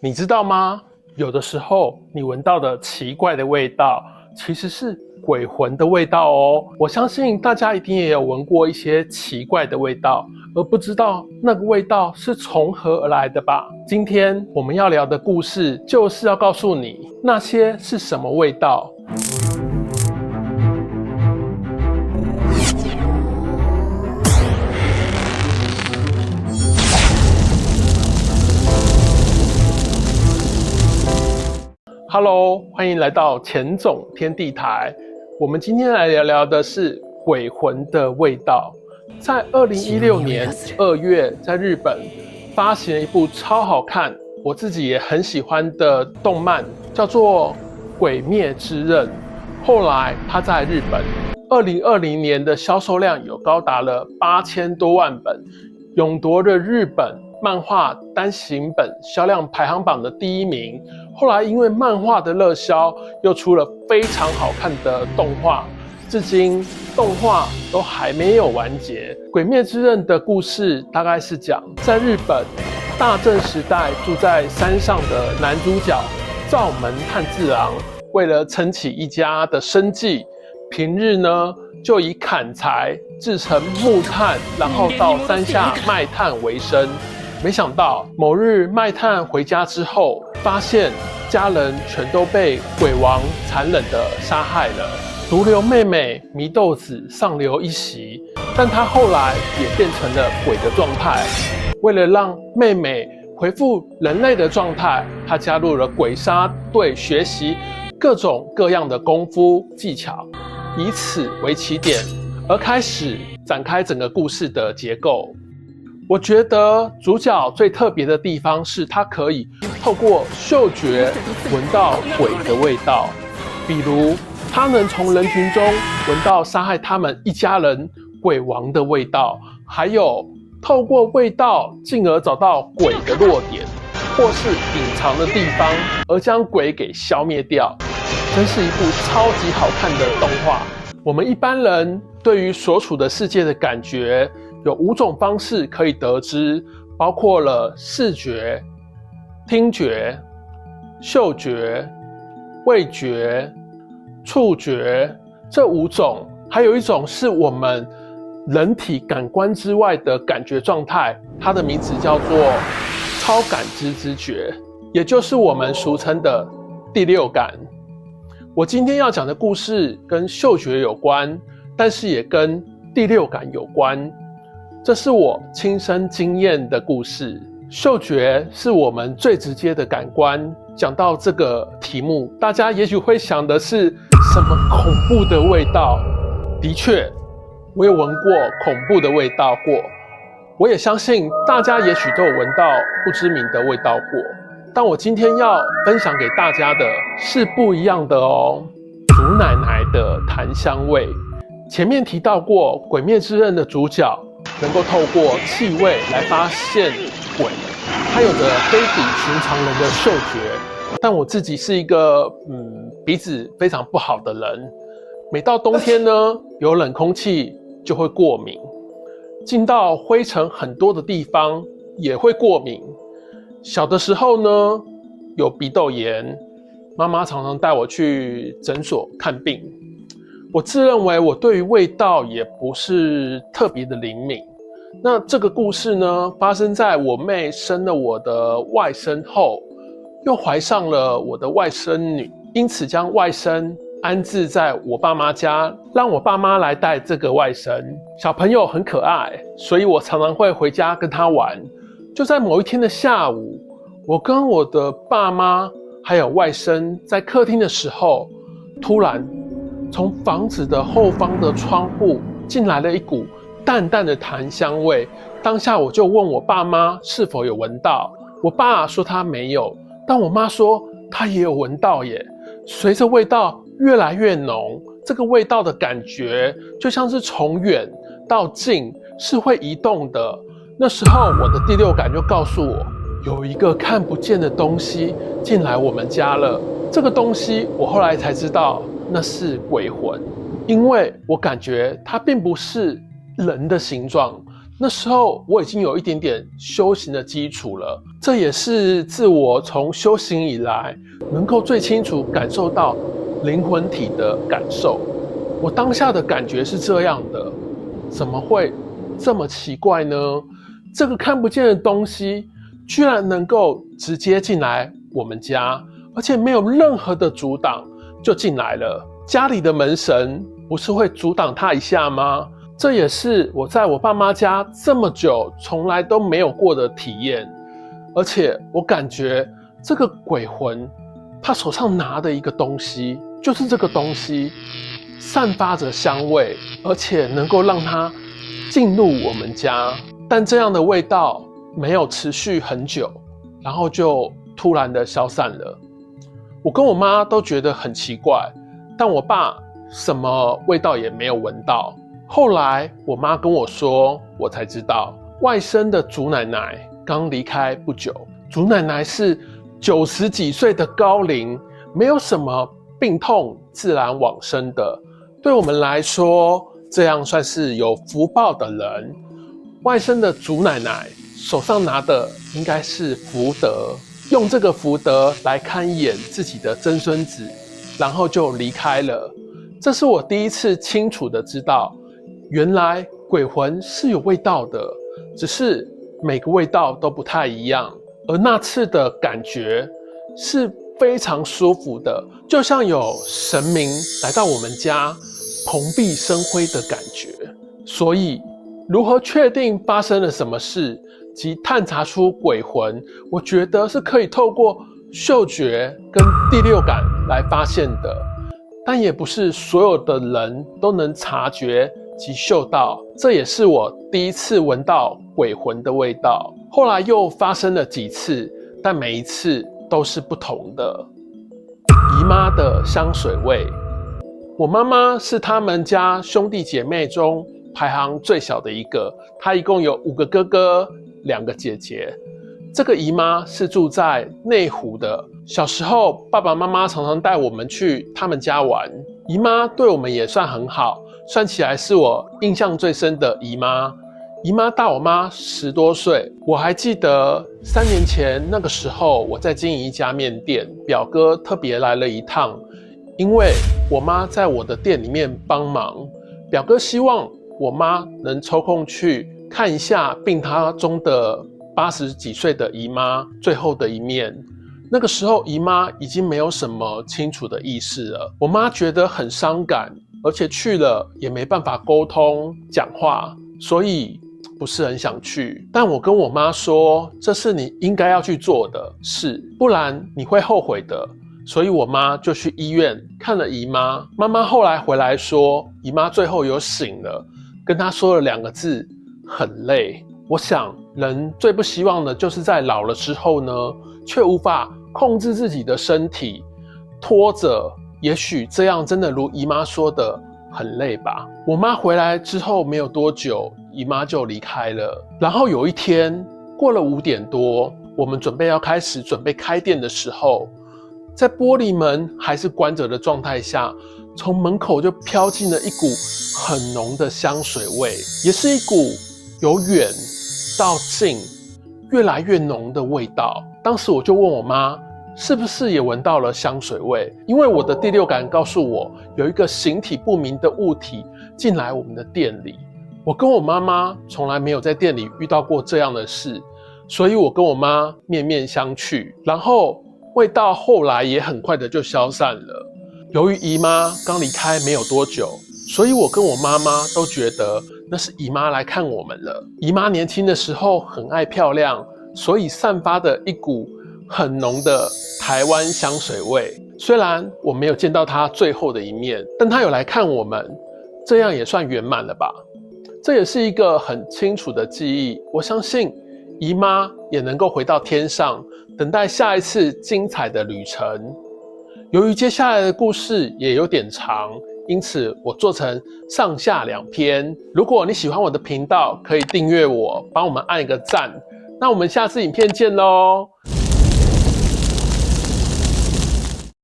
你知道吗？有的时候你闻到的奇怪的味道，其实是鬼魂的味道哦。我相信大家一定也有闻过一些奇怪的味道，而不知道那个味道是从何而来的吧？今天我们要聊的故事，就是要告诉你那些是什么味道。Hello， 欢迎来到钱总天地台。我们今天来聊聊的是鬼魂的味道。在2016年2月，在日本发行了一部超好看，我自己也很喜欢的动漫，叫做《鬼灭之刃》。后来它在日本2020年的销售量有高达了8000多万本，勇夺了日本漫画单行本销量排行榜的第1名。后来因为漫画的热销，又出了非常好看的动画，至今动画都还没有完结。《鬼灭之刃》的故事大概是讲，在日本大正时代住在山上的男主角灶门炭治郎，为了撑起一家的生计，平日呢就以砍柴制成木炭，然后到山下卖炭为生。没想到某日卖炭回家之后，发现家人全都被鬼王残忍地杀害了，独留妹妹祢豆子上流一席，但她后来也变成了鬼的状态。为了让妹妹恢复人类的状态，她加入了鬼杀队学习各种各样的功夫技巧，以此为起点，而开始展开整个故事的结构。我觉得主角最特别的地方是他可以透过嗅觉闻到鬼的味道，比如他能从人群中闻到杀害他们一家人鬼王的味道，还有透过味道进而找到鬼的弱点或是隐藏的地方，而将鬼给消灭掉。真是一部超级好看的动画。我们一般人对于所处的世界的感觉有5种方式可以得知，包括了视觉、听觉、嗅觉、味觉、触觉，这5种。还有一种是我们人体感官之外的感觉状态，它的名字叫做超感知知觉，也就是我们俗称的第6感。我今天要讲的故事跟嗅觉有关，但是也跟第6感有关。这是我亲身经验的故事。嗅觉是我们最直接的感官。讲到这个题目，大家也许会想的是什么恐怖的味道？的确，我有闻过恐怖的味道过。我也相信大家也许都有闻到不知名的味道过。但我今天要分享给大家的是不一样的哦。祖奶奶的檀香味。前面提到过，《鬼灭之刃》的主角能够透过气味来发现鬼，他有着非比寻常人的嗅觉。但我自己是一个鼻子非常不好的人，每到冬天呢，有冷空气就会过敏，进到灰尘很多的地方也会过敏。小的时候呢，有鼻窦炎，妈妈常常带我去诊所看病。我自认为我对于味道也不是特别的灵敏。那这个故事呢，发生在我妹生了我的外甥后，又怀上了我的外甥女，因此将外甥安置在我爸妈家，让我爸妈来带这个外甥。小朋友很可爱，所以我常常会回家跟他玩。就在某一天的下午，我跟我的爸妈还有外甥在客厅的时候，突然从房子的后方的窗户进来了一股淡淡的檀香味。当下我就问我爸妈是否有闻到，我爸说他没有，但我妈说他也有闻到耶。随着味道越来越浓，这个味道的感觉就像是从远到近是会移动的。那时候我的第6感就告诉我，有一个看不见的东西进来我们家了。这个东西我后来才知道那是鬼魂，因为我感觉它并不是人的形状，那时候我已经有一点点修行的基础了，这也是自我从修行以来能够最清楚感受到灵魂体的感受。我当下的感觉是这样的，怎么会这么奇怪呢？这个看不见的东西居然能够直接进来我们家，而且没有任何的阻挡就进来了。家里的门神不是会阻挡他一下吗？这也是我在我爸妈家这么久从来都没有过的体验。而且我感觉这个鬼魂他手上拿的一个东西，就是这个东西散发着香味，而且能够让它进入我们家。但这样的味道没有持续很久，然后就突然的消散了。我跟我妈都觉得很奇怪，但我爸什么味道也没有闻到。后来我妈跟我说，我才知道外甥的祖奶奶刚离开不久。祖奶奶是90几岁的高龄，没有什么病痛，自然往生的。对我们来说，这样算是有福报的人。外甥的祖奶奶手上拿的应该是福德，用这个福德来看一眼自己的曾孙子，然后就离开了。这是我第一次清楚的知道，原来鬼魂是有味道的，只是每个味道都不太一样。而那次的感觉是非常舒服的，就像有神明来到我们家蓬荜生辉的感觉。所以如何确定发生了什么事及探查出鬼魂，我觉得是可以透过嗅觉跟第六感来发现的，但也不是所有的人都能察觉及嗅到。这也是我第一次闻到鬼魂的味道，后来又发生了几次，但每一次都是不同的。姨妈的香水味，我妈妈是他们家兄弟姐妹中排行最小的一个，她一共有5个哥哥2个姐姐。这个姨妈是住在内湖的，小时候爸爸妈妈常常带我们去他们家玩，姨妈对我们也算很好，算起来是我印象最深的姨妈。姨妈大我妈10多岁，我还记得3年前那个时候我在经营一家面店，表哥特别来了一趟，因为我妈在我的店里面帮忙，表哥希望我妈能抽空去看一下病榻中的80几岁的姨妈最后的一面。那个时候姨妈已经没有什么清楚的意识了，我妈觉得很伤感，而且去了也没办法沟通讲话，所以不是很想去。但我跟我妈说，这是你应该要去做的事，不然你会后悔的。所以我妈就去医院看了姨妈。妈妈后来回来说，姨妈最后有醒了，跟她说了2个字，很累。我想人最不希望的就是在老了之后呢，却无法控制自己的身体，拖着，也许这样真的如姨妈说的很累吧。我妈回来之后没有多久，姨妈就离开了。然后有一天过了5点多，我们准备开店的时候，在玻璃门还是关着的状态下，从门口就飘进了一股很浓的香水味，也是一股由远到近越来越浓的味道。当时我就问我妈，是不是也闻到了香水味？因为我的第六感告诉我，有一个形体不明的物体进来我们的店里。我跟我妈妈从来没有在店里遇到过这样的事，所以我跟我妈面面相觑，然后味道后来也很快的就消散了。由于姨妈刚离开没有多久，所以我跟我妈妈都觉得那是姨妈来看我们了。姨妈年轻的时候很爱漂亮，所以散发的一股很浓的台湾香水味。虽然我没有见到她最后的一面，但她有来看我们，这样也算圆满了吧。这也是一个很清楚的记忆，我相信姨妈也能够回到天上，等待下一次精彩的旅程。由于接下来的故事也有点长，因此我做成上下2篇。如果你喜欢我的频道，可以订阅我，帮我们按一个赞。那我们下次影片见咯。